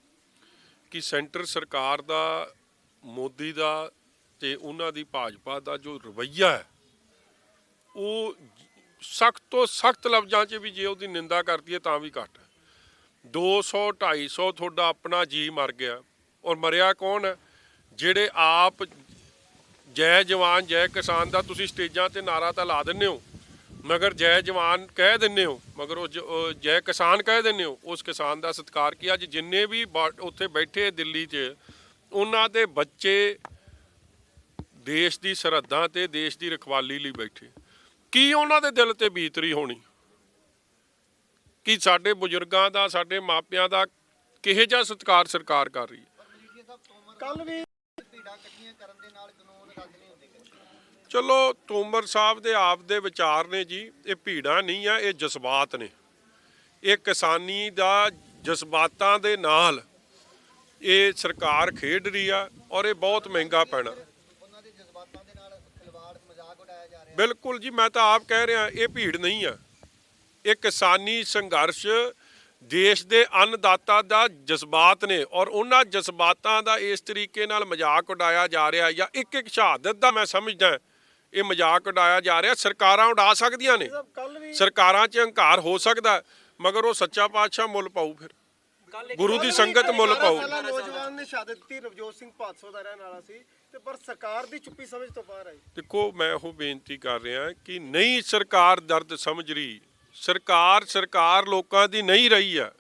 ਕਿ ਸੈਂਟਰ ਸਰਕਾਰ ਦਾ, ਮੋਦੀ ਦਾ ਤੇ ਉਹਨਾਂ ਦੀ ਭਾਜਪਾ ਦਾ ਜੋ ਰਵੱਈਆ ਹੈ, ਉਹ ਸਖਤ ਤੋਂ ਸਖਤ ਲਫ਼ਜ਼ਾਂ 'ਚ ਵੀ ਜੇ ਉਹਦੀ ਨਿੰਦਾ ਕਰਦੀ ਹੈ ਤਾਂ ਵੀ ਘੱਟ ਹੈ। 200 250 ਤੁਹਾਡਾ ਆਪਣਾ ਜੀ ਮਰ ਗਿਆ, ਔਰ ਮਰਿਆ ਕੌਣ ਹੈ? ਜਿਹੜੇ ਆਪ ਜੈ ਜਵਾਨ ਜੈ ਕਿਸਾਨ ਦਾ ਤੁਸੀਂ ਸਟੇਜਾਂ ਤੇ ਨਾਰਾ ਤਾਂ ਲਾ ਦਿੰਦੇ ਹੋ, ਮਗਰ ਜੈ ਜਵਾਨ ਕਹਿ ਦਿੰਦੇ ਹੋ, ਮਗਰ ਉਹ ਜੈ ਕਿਸਾਨ ਕਹਿ ਦਿੰਦੇ ਹੋ। ਉਸ ਕਿਸਾਨ ਦਾ ਸਤਿਕਾਰ ਕੀ? ਅੱਜ ਜਿੰਨੇ ਵੀ ਉੱਥੇ ਬੈਠੇ ਦਿੱਲੀ 'ਚ, ਉਹਨਾਂ ਦੇ ਬੱਚੇ ਦੇਸ਼ ਦੀ ਸਰਹੱਦਾਂ ਤੇ ਦੇਸ਼ ਦੀ ਰਖਵਾਲੀ ਲਈ ਬੈਠੇ, ਕੀ ਉਹਨਾਂ ਦੇ ਦਿਲ ਤੇ ਬੀਤ ਰਹੀ ਹੋਣੀ? ਕਿ ਸਾਡੇ ਬਜ਼ੁਰਗਾਂ ਦਾ, ਸਾਡੇ ਮਾਪਿਆਂ ਦਾ ਕਿਹੋ ਜਿਹਾ ਸਤਿਕਾਰ ਸਰਕਾਰ ਕਰ ਰਹੀ ਹੈ? ਕੱਲ ਵੀ ਭੀੜਾਂ ਇਕੱਠੀਆਂ ਕਰਨ ਦੇ ਨਾਲ ਕਾਨੂੰਨ ਰੱਦ ਨਹੀਂ ਹੁੰਦੇ। ਚਲੋ ਤੋਮਰ ਸਾਹਿਬ ਦੇ ਆਪ ਦੇ ਵਿਚਾਰ ਨੇ ਜੀ, ਇਹ ਭੀੜਾਂ ਨਹੀਂ ਆ, ਇਹ ਜਜ਼ਬਾਤ ਨੇ। ਇਹ ਕਿਸਾਨੀ ਦਾ ਜਜ਼ਬਾਤਾਂ ਦੇ ਨਾਲ ਇਹ ਸਰਕਾਰ ਖੇਡ ਰਹੀ ਆ, ਔਰ ਇਹ ਬਹੁਤ ਮਹਿੰਗਾ ਪੈਣਾ। ਉਹਨਾਂ ਦੇ ਜਜ਼ਬਾਤਾਂ ਦੇ ਨਾਲ ਖਿਲਵਾੜ, ਮਜ਼ਾਕ ਉਡਾਇਆ ਜਾ ਰਿਹਾ। ਬਿਲਕੁਲ ਜੀ, ਮੈਂ ਤਾਂ ਆਪ ਕਹਿ ਰਿਹਾ ਇਹ ਭੀੜ ਨਹੀਂ ਆ, ਇਹ ਕਿਸਾਨੀ ਸੰਘਰਸ਼ ਦੇਸ਼ ਦੇ ਅੰਨਦਾਤਾ ਦਾ ਜਜ਼ਬਾਤ ਨੇ, ਔਰ ਉਹਨਾਂ ਜਜ਼ਬਾਤਾਂ ਦਾ ਇਸ ਤਰੀਕੇ ਨਾਲ ਮਜ਼ਾਕ ਉਡਾਇਆ ਜਾ ਰਿਹਾ, ਜਾਂ ਇੱਕ ਇੱਕ ਸ਼ਹਾਦਤ ਦਾ ਮੈਂ ਸਮਝਦਾ ਇਹ ਮਜ਼ਾਕ ਉਡਾਇਆ ਜਾ ਰਿਹਾ। ਸਰਕਾਰਾਂ ਉਡਾ ਸਕਦੀਆਂ ਨੇ, ਸਰਕਾਰਾਂ 'ਚ ਹੰਕਾਰ ਹੋ ਸਕਦਾ, ਮਗਰ ਉਹ ਸੱਚਾ ਪਾਤਸ਼ਾਹ ਮੁੱਲ ਪਾਊ, ਫਿਰ ਗੁਰੂ ਦੀ ਸੰਗਤ ਮੁੱਲ ਪਾਊ। ਨੌਜਵਾਨ ਨੇ ਸ਼ਹਾਦਤ ਦਿੱਤੀ, ਨਵਜੋਤ ਸਿੰਘ ਭਾਦਸੋਂ ਦਾ ਰਹਿਣ ਵਾਲਾ ਸੀ, ਤੇ ਪਰ ਸਰਕਾਰ ਦੀ ਚੁੱਪੀ ਸਮਝ ਤੋਂ ਬਾਹਰ ਆਈ। ਦੇਖੋ, ਮੈਂ ਉਹ ਬੇਨਤੀ ਕਰ ਰਿਹਾ ਕਿ ਨਹੀਂ ਸਰਕਾਰ ਦਰਦ ਸਮਝ ਰਹੀ, ਸਰਕਾਰ ਲੋਕਾਂ ਦੀ ਨਹੀਂ ਰਹੀ ਆ,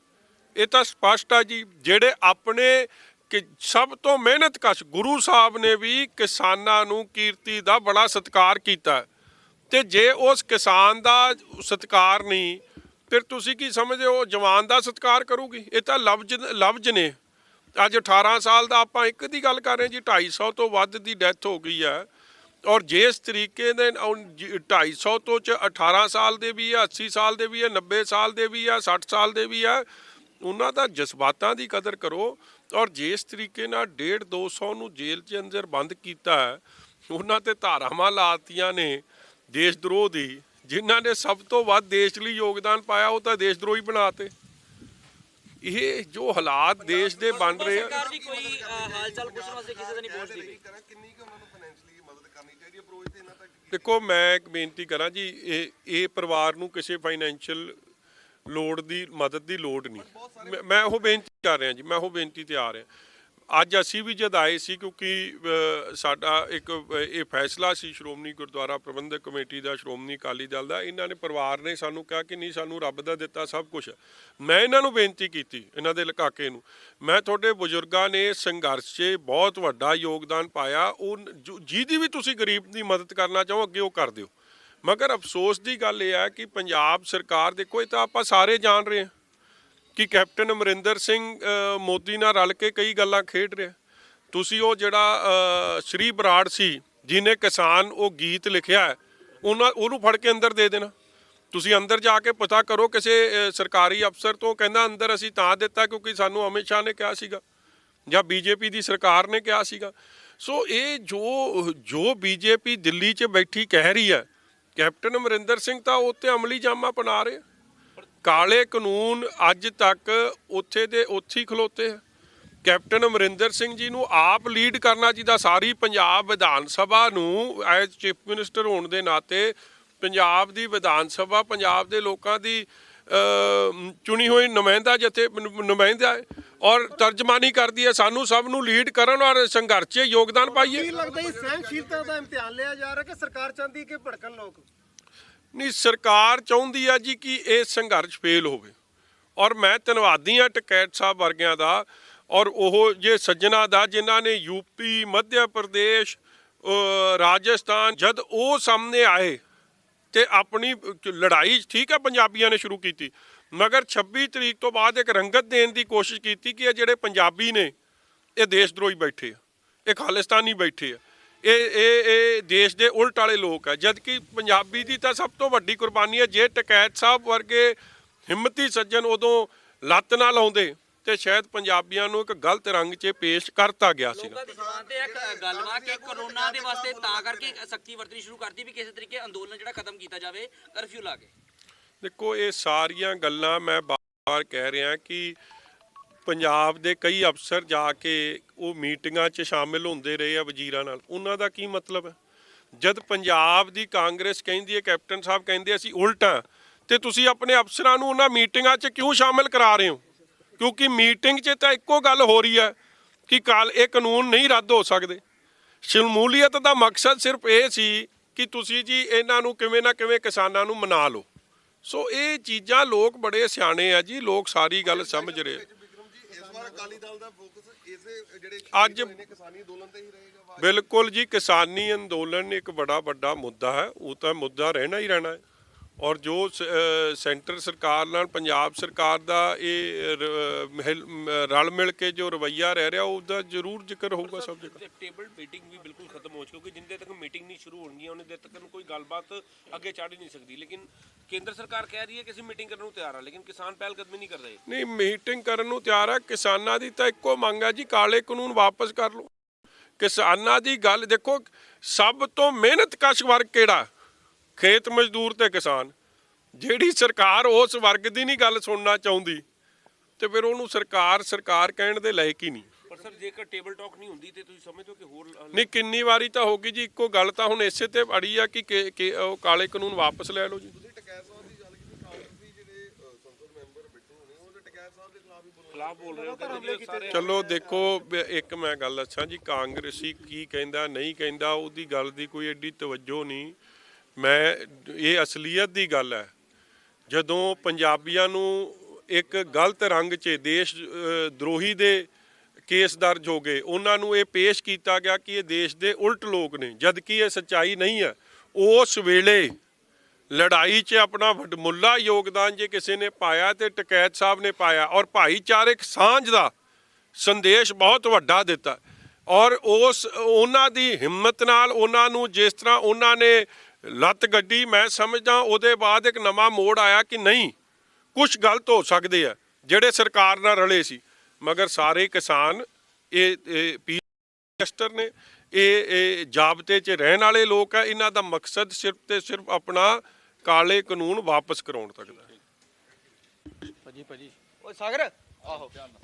ਇਹ ਤਾਂ ਸਪਸ਼ਟ ਆ ਜੀ। ਜਿਹੜੇ ਆਪਣੇ ਕਿ ਸਭ ਤੋਂ ਮਿਹਨਤਕਸ਼ ਗੁਰੂ ਸਾਹਿਬ ਨੇ ਵੀ ਕਿਸਾਨਾਂ ਨੂੰ ਕੀਰਤੀ ਦਾ ਬੜਾ ਸਤਿਕਾਰ ਕੀਤਾ, ਤੇ ਜੇ ਉਸ ਕਿਸਾਨ ਦਾ ਸਤਿਕਾਰ ਨਹੀਂ, ਫਿਰ ਤੁਸੀਂ ਕੀ ਸਮਝਦੇ ਹੋ ਜਵਾਨ ਦਾ ਸਤਿਕਾਰ ਕਰੂਗੀ? ਇਹ ਤਾਂ ਲਫ਼ਜ਼ ਨੇ। ਅੱਜ 18 ਸਾਲ ਦਾ ਆਪਾਂ ਇੱਕ ਦੀ ਗੱਲ ਕਰ ਰਹੇ ਜੀ, 250 ਤੋਂ ਵੱਧ ਦੀ ਡੈਥ ਹੋ ਗਈ ਹੈ, ਔਰ ਜਿਸ ਤਰੀਕੇ ਦੇ 250 ਤੋਂ 18 ਸਾਲ ਦੇ ਵੀ ਆ, 80 ਸਾਲ ਦੇ ਵੀ ਆ, 90 ਸਾਲ ਦੇ ਵੀ ਆ, 60 ਸਾਲ ਦੇ ਵੀ ਆ, ਉਹਨਾਂ ਦਾ ਜਜ਼ਬਾਤਾਂ ਦੀ ਕਦਰ ਕਰੋ। ਔਰ ਜਿਸ ਤਰੀਕੇ ਨਾਲ 150-200 ਨੂੰ ਜੇਲ੍ਹ 'ਚ ਅੰਦਰ ਬੰਦ ਕੀਤਾ, ਉਹਨਾਂ ਤੇ ਧਾਰਾਵਾਂ ਲਾਤੀਆਂ ਨੇ ਦੇਸ਼ ਦਰੋਹ ਦੀ। ਜਿਨ੍ਹਾਂ ਨੇ ਸਭ ਤੋਂ ਵੱਧ ਦੇਸ਼ ਲਈ ਯੋਗਦਾਨ ਪਾਇਆ, ਉਹ ਤਾਂ ਦੇਸ਼ ਦਰੋਹੀ ਬਣਾਤੇ। ਇਹ ਜੋ ਹਾਲਾਤ ਦੇਸ਼ ਦੇ ਬਣ ਰਹੇ ਆ, ਸਰਕਾਰ ਦੀ ਕੋਈ ਹਾਲ ਚਾਲ ਪੁੱਛਣ ਵਾਸਤੇ ਕਿਸੇ ਦਾ ਨਹੀਂ ਪਹੁੰਚਦੀ ਪਈ। ਕਿੰਨੀ ਕਿ ਉਹਨਾਂ ਨੂੰ ਫਾਈਨੈਂਸ਼ਲੀ ਮਦਦ ਕਰਨੀ ਚਾਹੀਦੀ ਹੈ ਅਪਰੋਚ ਤੇ ਇਹਨਾਂ ਤੱਕ? ਦੇਖੋ, ਮੈਂ ਇੱਕ ਬੇਨਤੀ ਕਰਾਂ ਜੀ, ਇਹ ਪਰਿਵਾਰ ਨੂੰ ਕਿਸੇ ਫਾਈਨੈਂਸ਼ੀਅਲ ਲੋੜ ਦੀ ਮਦਦ ਦੀ ਲੋੜ ਨਹੀਂ। ਮੈਂ ਉਹ ਬੇਨਤੀ ਕਰ ਰਿਹਾ ਜੀ, ਮੈਂ ਉਹ ਬੇਨਤੀ ਤੇ ਆ ਰਿਹਾ। ਅੱਜ ਅਸੀਂ ਵੀ ਜਦ ਆਏ ਸੀ, ਕਿਉਂਕਿ ਸਾਡਾ ਇੱਕ ਇਹ ਫੈਸਲਾ ਸੀ ਸ਼੍ਰੋਮਣੀ ਗੁਰਦੁਆਰਾ ਪ੍ਰਬੰਧਕ ਕਮੇਟੀ ਦਾ, ਸ਼੍ਰੋਮਣੀ ਅਕਾਲੀ ਦਲ ਦਾ, ਇਹਨਾਂ ਨੇ ਪਰਿਵਾਰ ਨੇ ਸਾਨੂੰ ਕਿਹਾ ਕਿ ਨਹੀਂ, ਸਾਨੂੰ ਰੱਬ ਦਾ ਦਿੱਤਾ ਸਭ ਕੁਝ। ਮੈਂ ਇਹਨਾਂ ਨੂੰ ਬੇਨਤੀ ਕੀਤੀ, ਇਹਨਾਂ ਦੇ ਲਕਾਕੇ ਨੂੰ, ਮੈਂ ਤੁਹਾਡੇ ਬਜ਼ੁਰਗਾਂ ਨੇ ਸੰਘਰਸ਼ 'ਚ ਬਹੁਤ ਵੱਡਾ ਯੋਗਦਾਨ ਪਾਇਆ, ਉਹ ਜਿਹਦੀ ਵੀ ਤੁਸੀਂ ਗਰੀਬ ਦੀ ਮਦਦ ਕਰਨਾ ਚਾਹੋ ਅੱਗੇ ਉਹ ਕਰ ਦਿਓ। ਮਗਰ ਅਫਸੋਸ ਦੀ ਗੱਲ ਇਹ ਹੈ ਕਿ ਪੰਜਾਬ ਸਰਕਾਰ, ਦੇਖੋ ਇਹ ਤਾਂ ਆਪਾਂ ਸਾਰੇ ਜਾਣ ਰਹੇ ਹਾਂ ਕਿ ਕੈਪਟਨ ਅਮਰਿੰਦਰ ਸਿੰਘ ਮੋਦੀ ਨਾਲ ਰਲ ਕੇ ਕਈ ਗੱਲਾਂ ਖੇਡ ਰਿਹਾ। ਤੁਸੀਂ ਉਹ ਜਿਹੜਾ ਸ਼੍ਰੀ ਬਰਾੜ ਸੀ ਜਿਹਨੇ ਕਿਸਾਨ ਉਹ ਗੀਤ ਲਿਖਿਆ, ਉਹਨੂੰ ਫੜ ਕੇ ਅੰਦਰ ਦੇ ਦੇਣਾ। ਤੁਸੀਂ ਅੰਦਰ ਜਾ ਕੇ ਪਤਾ ਕਰੋ ਕਿਸੇ ਸਰਕਾਰੀ ਅਫਸਰ ਤੋਂ, ਕਹਿੰਦਾ ਅੰਦਰ ਅਸੀਂ ਤਾਂ ਦਿੱਤਾ ਕਿਉਂਕਿ ਸਾਨੂੰ ਅਮਿਤ ਸ਼ਾਹ ਨੇ ਕਿਹਾ ਸੀਗਾ ਜਾਂ ਬੀਜੇਪੀ ਦੀ ਸਰਕਾਰ ਨੇ ਕਿਹਾ ਸੀਗਾ। ਸੋ ਇਹ ਜੋ ਬੀਜੇਪੀ ਦਿੱਲੀ 'ਚ ਬੈਠੀ ਕਹਿ ਰਹੀ ਹੈ, ਕੈਪਟਨ ਅਮਰਿੰਦਰ ਸਿੰਘ ਤਾਂ ਉੱਤੇ ਅਮਲੀ ਜਾਮਾ ਬਣਾ ਰਹੇ। ਕਾਲੇ ਕਾਨੂੰਨ ਅੱਜ ਤੱਕ ਉੱਥੇ ਦੇ ਉੱਥੇ ਹੀ ਖਲੋਤੇ ਆ। ਕੈਪਟਨ ਅਮਰਿੰਦਰ ਸਿੰਘ ਜੀ ਨੂੰ ਆਪ ਲੀਡ ਕਰਨਾ ਚਾਹੀਦਾ। ਸਾਰੀ ਪੰਜਾਬ ਵਿਧਾਨ ਸਭਾ ਨੂੰ ਐਜ਼ ਚੀਫ ਮਿਨਿਸਟਰ ਹੋਣ ਦੇ ਨਾਤੇ, ਪੰਜਾਬ ਦੀ ਵਿਧਾਨ ਸਭਾ ਪੰਜਾਬ ਦੇ ਲੋਕਾਂ ਦੀ ਚੁਣੀ ਹੋਈ ਨੁਮਾਇੰਦਾ ਹੈ, ਔਰ ਤਰਜਮਾਨੀ ਕਰਦੀ ਹੈ। ਸਾਨੂੰ ਸਭ ਨੂੰ ਲੀਡ ਕਰਨ ਔਰ ਸੰਘਰਸ਼ 'ਚ ਯੋਗਦਾਨ ਪਾਈਏ। ਕੀ ਲੱਗਦਾ ਜੀ ਸਹਿਣਸ਼ੀਲਤਾ ਦਾ ਇਮਤਿਹਾਨ ਲਿਆ ਜਾ ਰਿਹਾ ਕਿ ਸਰਕਾਰ ਚਾਹੁੰਦੀ ਕਿ ਭੜਕਣ ਲੋਕ? ਨਹੀਂ, ਸਰਕਾਰ ਚਾਹੁੰਦੀ ਆ ਜੀ ਕਿ ਇਹ ਸੰਘਰਸ਼ ਫੇਲ ਹੋਵੇ, ਔਰ ਮੈਂ ਧੰਨਵਾਦੀ ਹਾਂ ਟਕੈਤ ਸਾਹਿਬ ਵਰਗਿਆਂ ਦਾ, ਔਰ ਉਹ ਜੇ ਸੱਜਣਾ ਦਾ ਜਿਨ੍ਹਾਂ ਨੇ ਯੂਪੀ, ਮੱਧ ਪ੍ਰਦੇਸ਼, ਰਾਜਸਥਾਨ, ਜਦ ਉਹ ਸਾਹਮਣੇ ਆਏ ਤੇ ਆਪਣੀ ਲੜਾਈ ਠੀਕ ਹੈ ਪੰਜਾਬੀਆਂ ਨੇ ਸ਼ੁਰੂ ਕੀਤੀ, ਮਗਰ 26 ਤਰੀਕ ਤੋਂ ਬਾਅਦ ਇੱਕ ਰੰਗਤ ਦੇਣ ਦੀ ਕੋਸ਼ਿਸ਼ ਕੀਤੀ ਕਿ ਇਹ ਜਿਹੜੇ ਪੰਜਾਬੀ ਨੇ ਇਹ ਦੇਸ਼ ਦਰੋਹੀ ਬੈਠੇ ਆ, ਇਹ ਖਾਲਿਸਤਾਨੀ ਬੈਠੇ ਆ, ਇਹ ਦੇਸ਼ ਦੇ ਉਲਟ ਵਾਲੇ ਲੋਕ ਆ। ਜਦ ਕਿ ਪੰਜਾਬੀ ਦੀ ਤਾਂ ਸਭ ਤੋਂ ਵੱਡੀ ਕੁਰਬਾਨੀ ਹੈ। ਜੇ ਟਕੈਤ ਸਾਹਿਬ ਵਰਗੇ ਹਿੰਮਤੀ ਸੱਜਣ ਉਦੋਂ ਲੱਤ ਨਾ ਲਾਉਂਦੇ ਤੇ ਸ਼ਾਇਦ ਪੰਜਾਬੀਆਂ ਨੂੰ ਇੱਕ ਗਲਤ ਰੰਗ 'ਚ ਪੇਸ਼ ਕਰਤਾ ਗਿਆ ਸੀ। ਲੋਕਾਂ ਦੀ ਜ਼ੁਬਾਨ ਤੇ ਇੱਕ ਗੱਲ ਵਾ ਕਿ ਕਰੋਨਾ ਦੇ ਵਾਸਤੇ ਤਾਂ ਕਰਕੇ ਸਖਤੀ ਵਰਤਣੀ ਸ਼ੁਰੂ ਕਰਤੀ ਵੀ ਕਿਸੇ ਤਰੀਕੇ ਅੰਦੋਲਨ ਜਿਹੜਾ ਖਤਮ ਕੀਤਾ ਜਾਵੇ, ਕਰਫਿਊ ਲਾ ਕੇ। ਦੇਖੋ, ਇਹ ਸਾਰੀਆਂ ਗੱਲਾਂ ਮੈਂ ਬਾਰ-ਬਾਰ ਕਹਿ ਰਿਹਾ ਕਿ ਪੰਜਾਬ ਦੇ ਕਈ ਅਫਸਰ ਜਾ ਕੇ ਉਹ ਮੀਟਿੰਗਾਂ 'ਚ ਸ਼ਾਮਿਲ ਹੁੰਦੇ ਰਹੇ ਆ ਵਜ਼ੀਰਾਂ ਨਾਲ, ਉਹਨਾਂ ਦਾ ਕੀ ਮਤਲਬ ਹੈ? ਜਦ ਪੰਜਾਬ ਦੀ ਕਾਂਗਰਸ ਕਹਿੰਦੀ ਹੈ, ਕੈਪਟਨ ਸਾਹਿਬ ਕਹਿੰਦੇ ਅਸੀਂ ਉਲਟਾ, ਤੇ ਤੁਸੀਂ ਆਪਣੇ ਅਫਸਰਾਂ ਨੂੰ ਉਹਨਾਂ ਮੀਟਿੰਗਾਂ 'ਚ ਕਿਉਂ ਸ਼ਾਮਿਲ ਕਰਾ ਰਹੇ ਹੋ? ਕਿਉਂਕਿ ਮੀਟਿੰਗ 'ਚ ਤਾਂ ਇੱਕੋ ਗੱਲ ਹੋ ਰਹੀ ਹੈ ਕਿ ਕੱਲ ਇਹ ਕਾਨੂੰਨ ਨਹੀਂ ਰੱਦ ਹੋ ਸਕਦੇ। ਸ਼ਮੂਲੀਅਤ ਦਾ ਮਕਸਦ ਸਿਰਫ ਇਹ ਸੀ ਕਿ ਤੁਸੀਂ ਜੀ ਇਹਨਾਂ ਨੂੰ ਕਿਵੇਂ ਨਾ ਕਿਵੇਂ ਕਿਸਾਨਾਂ ਨੂੰ ਮਨਾ ਲਓ। ਸੋ ਇਹ ਚੀਜ਼ਾਂ ਲੋਕ ਬੜੇ ਸਿਆਣੇ ਆ ਜੀ, ਲੋਕ ਸਾਰੀ ਗੱਲ ਸਮਝ ਰਹੇ। ਵਿਕਰਮ ਜੀ, ਇਸ ਵਾਰ ਅਕਾਲੀ ਦਲ ਦਾ ਫੋਕਸ ਇਸੇ ਜਿਹੜੇ ਅੱਜ ਕਿਸਾਨੀ ਅੰਦੋਲਨ ਤੇ ਹੀ ਰਹੇਗਾ। ਬਿਲਕੁਲ ਜੀ, ਕਿਸਾਨੀ ਅੰਦੋਲਨ ਇੱਕ ਬੜਾ ਵੱਡਾ ਮੁੱਦਾ ਹੈ, ਉਹ ਤਾਂ ਮੁੱਦਾ ਰਹਿਣਾ ਹੀ ਰਹਿਣਾ ਹੈ। ਔਰ ਜੋ ਸੈਂਟਰ ਸਰਕਾਰ ਨਾਲ ਪੰਜਾਬ ਸਰਕਾਰ ਦਾ ਇਹ ਰਲ ਮਿਲ ਕੇ ਜੋ ਰਵੱਈਆ ਰਹਿ ਰਿਹਾ, ਉਹਦਾ ਜ਼ਰੂਰ ਜ਼ਿਕਰ ਹੋਊਗਾ ਸਭ ਜਗ੍ਹਾ। ਟੇਬਲ ਮੀਟਿੰਗ ਵੀ ਬਿਲਕੁਲ ਖਤਮ ਹੋ ਚੁੱਕੀ, ਜਿੰਨੇ ਤੱਕ ਮੀਟਿੰਗ ਨਹੀਂ ਸ਼ੁਰੂ ਹੋਣਗੀਆਂ ਉਹਨੇ ਦੇਰ ਤੱਕ ਕੋਈ ਗੱਲਬਾਤ ਅੱਗੇ ਚੜ੍ਹ ਹੀ ਨਹੀਂ ਸਕਦੀ। ਲੇਕਿਨ ਕੇਂਦਰ ਸਰਕਾਰ ਕਹਿ ਰਹੀ ਹੈ ਕਿ ਅਸੀਂ ਮੀਟਿੰਗ ਕਰਨ ਨੂੰ ਤਿਆਰ ਹਾਂ, ਲੇਕਿਨ ਕਿਸਾਨ ਪਹਿਲ ਕਦਮੀ ਨਹੀਂ ਕਰ ਰਹੇ। ਨਹੀਂ, ਮੀਟਿੰਗ ਕਰਨ ਨੂੰ ਤਿਆਰ ਆ। ਕਿਸਾਨਾਂ ਦੀ ਤਾਂ ਇੱਕੋ ਮੰਗ ਹੈ ਜੀ, ਕਾਲੇ ਕਾਨੂੰਨ ਵਾਪਸ ਕਰ ਲਓ। ਕਿਸਾਨਾਂ ਦੀ ਗੱਲ ਦੇਖੋ, ਸਭ ਤੋਂ ਮਿਹਨਤਕਸ਼ ਵਰਗ ਕਿਹੜਾ? ਖੇਤ ਮਜ਼ਦੂਰ ਤੇ ਕਿਸਾਨ। ਜਿਹੜੀ ਸਰਕਾਰ ਉਸ ਵਰਗ ਦੀ ਨਹੀਂ ਗੱਲ ਸੁਣਨਾ ਚਾਹੁੰਦੀ ਤੇ ਫਿਰ ਉਹਨੂੰ ਸਰਕਾਰ ਕਹਿਣ ਦੇ ਲਾਇਕ ਹੀ ਨਹੀਂ। ਪਰ ਸਰ, ਜੇਕਰ ਟੇਬਲ ਟਾਕ ਨਹੀਂ ਹੁੰਦੀ ਤੇ ਤੁਸੀਂ ਸਮਝਦੇ ਹੋ ਕਿ ਹੋਰ ਨਹੀਂ, ਕਿੰਨੀ ਵਾਰੀ ਤਾਂ ਹੋ ਗਈ ਜੀ, ਇੱਕੋ ਗੱਲ ਤਾਂ ਹੁਣ ਇਸੇ ਤੇ ਅੜੀ ਆ ਕਿ ਉਹ ਕਾਲੇ ਕਾਨੂੰਨ ਵਾਪਸ ਲੈ ਲਓ ਜੀ। ਟਕੈਤ ਸਾਹਿਬ ਦੀ ਗੱਲ ਕੀਤੀ, ਕਾਂਗਰਸੀ ਜਿਹੜੇ ਸੰਸਦ ਮੈਂਬਰ ਬਿੱਟੂ ਹੋਣੇ, ਉਹ ਟਕੈਤ ਸਾਹਿਬ ਦੇ ਖਿਲਾਫ ਹੀ ਖਿਲਾਫ ਬੋਲ ਰਹੇ ਹੋ? ਕਹਿੰਦੇ ਸਾਰੇ ਚਲੋ ਦੇਖੋ, ਇੱਕ ਮੈਂ ਗੱਲ ਦੱਸਾਂ ਜੀ, ਕਾਂਗਰਸੀ ਕੀ ਕਹਿੰਦਾ ਨਹੀਂ ਕਹਿੰਦਾ ਉਹਦੀ ਗੱਲ ਦੀ ਕੋਈ ਐਡੀ ਤਵੱਜੋ ਨਹੀਂ। ਇਹ ਅਸਲੀਅਤ ਦੀ ਗੱਲ ਹੈ। ਜਦੋਂ ਪੰਜਾਬੀਆਂ ਨੂੰ ਇੱਕ ਗਲਤ ਰੰਗ 'ਚ ਦੇਸ਼ ਦਰੋਹੀ ਦੇ ਕੇਸ ਦਰਜ ਹੋ ਗਏ, ਉਹਨਾਂ ਨੂੰ ਇਹ ਪੇਸ਼ ਕੀਤਾ ਗਿਆ ਕਿ ਇਹ ਦੇਸ਼ ਦੇ ਉਲਟ ਲੋਕ ਨੇ, ਜਦ ਕਿ ਇਹ ਸੱਚਾਈ ਨਹੀਂ ਹੈ। ਉਸ ਵੇਲੇ ਲੜਾਈ 'ਚ ਆਪਣਾ ਵੱਡਮੁੱਲਾ ਯੋਗਦਾਨ ਜੇ ਕਿਸੇ ਨੇ ਪਾਇਆ ਤੇ ਟਕੈਤ ਸਾਹਿਬ ਨੇ ਪਾਇਆ, ਔਰ ਭਾਈਚਾਰਕ ਸਾਂਝ ਦਾ ਸੰਦੇਸ਼ ਬਹੁਤ ਵੱਡਾ ਦਿੱਤਾ। ਔਰ ਉਹਨਾਂ ਦੀ ਹਿੰਮਤ ਨਾਲ ਉਹਨਾਂ ਨੂੰ ਜਿਸ ਤਰ੍ਹਾਂ ਉਹਨਾਂ ਨੇ ਲੱਤ ਗੱਡੀ, ਮੈਂ ਸਮਝਦਾ ਉਹਦੇ ਬਾਅਦ ਇੱਕ ਨਵਾਂ ਮੋੜ ਆਇਆ ਕਿ ਨਹੀਂ, ਕੁਝ ਗਲਤ ਹੋ ਸਕਦੇ ਆ ਜਿਹੜੇ ਸਰਕਾਰ ਨਾਲ ਰਲੇ ਸੀ, ਮਗਰ ਸਾਰੇ ਕਿਸਾਨ ਇਹ ਪੀਸਟਰ ਨੇ, ਇਹ ਜਾਬਤੇ 'ਚ ਰਹਿਣ ਵਾਲੇ ਲੋਕ ਆ। ਇਹਨਾਂ ਦਾ ਮਕਸਦ ਸਿਰਫ ਤੇ ਸਿਰਫ ਆਪਣਾ ਕਾਲੇ ਕਾਨੂੰਨ ਵਾਪਸ ਕਰਾਉਣ ਤੱਕ ਦਾ। ਭਾਜੀ ਓਏ ਸਾਗਰ, ਆਹੋ ਧਿਆਨ ਨਾਲ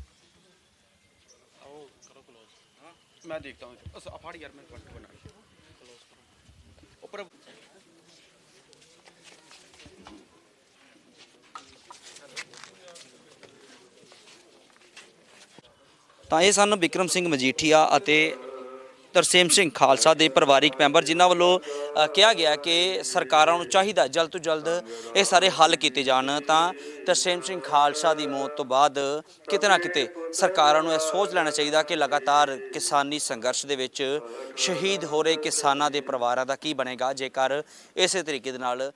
ਆਓ, ਕਰੋ ਕਲੋਜ਼। ਹਾਂ, ਮੈਂ ਦੇਖਦਾ ਹੂੰ। ਫੜ ਯਾਰ, ਮੈਂ ਬਣਾ ਕਲੋਜ਼ ਕਰੋ ਉੱਪਰ। ਤਾਂ ਇਹ ਸਨ ਬਿਕਰਮ ਸਿੰਘ ਮਜੀਠੀਆ ਅਤੇ ਤਰਸੇਮ ਸਿੰਘ ਖਾਲਸਾ ਦੇ ਪਰਿਵਾਰਿਕ ਮੈਂਬਰ, ਜਿਨ੍ਹਾਂ ਵੱਲੋਂ ਕਿਹਾ ਗਿਆ ਕਿ ਸਰਕਾਰਾਂ ਨੂੰ ਚਾਹੀਦਾ ਜਲਦ ਤੋਂ ਜਲਦ ਇਹ ਸਾਰੇ ਹੱਲ ਕੀਤੇ ਜਾਣ। ਤਾਂ ਤਰਸੇਮ ਸਿੰਘ ਖਾਲਸਾ ਦੀ ਮੌਤ ਤੋਂ ਬਾਅਦ ਕਿਤੇ ਨਾ ਕਿਤੇ ਸਰਕਾਰਾਂ ਨੂੰ ਇਹ ਸੋਚ ਲੈਣਾ ਚਾਹੀਦਾ ਕਿ ਲਗਾਤਾਰ ਕਿਸਾਨੀ ਸੰਘਰਸ਼ ਦੇ ਵਿੱਚ ਸ਼ਹੀਦ ਹੋ ਰਹੇ ਕਿਸਾਨਾਂ ਦੇ ਪਰਿਵਾਰਾਂ ਦਾ ਕੀ ਬਣੇਗਾ ਜੇਕਰ ਇਸੇ ਤਰੀਕੇ ਦੇ ਨਾਲ